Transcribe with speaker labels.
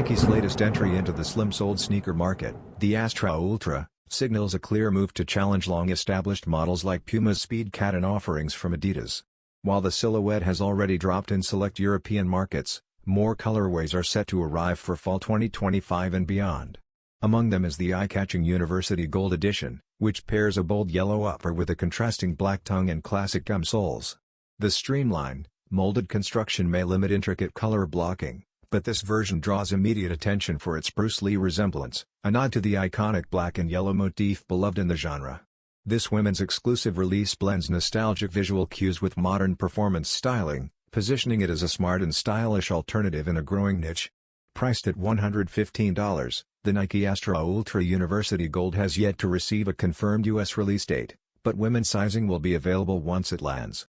Speaker 1: Nike's latest entry into the slim-soled sneaker market, the Astra Ultra, signals a clear move to challenge long-established models like PUMA's Speedcat and offerings from Adidas. While the silhouette has already dropped in select European markets, more colorways are set to arrive for fall 2025 and beyond. Among them is the eye-catching University Gold Edition, which pairs a bold yellow upper with a contrasting black tongue and classic gum soles. The streamlined, molded construction may limit intricate color blocking, but this version draws immediate attention for its Bruce Lee resemblance, a nod to the iconic black and yellow motif beloved in the genre. This women's exclusive release blends nostalgic visual cues with modern performance styling, positioning it as a smart and stylish alternative in a growing niche. Priced at $115, the Nike Astra Ultra University Gold has yet to receive a confirmed US release date, but women's sizing will be available once it lands.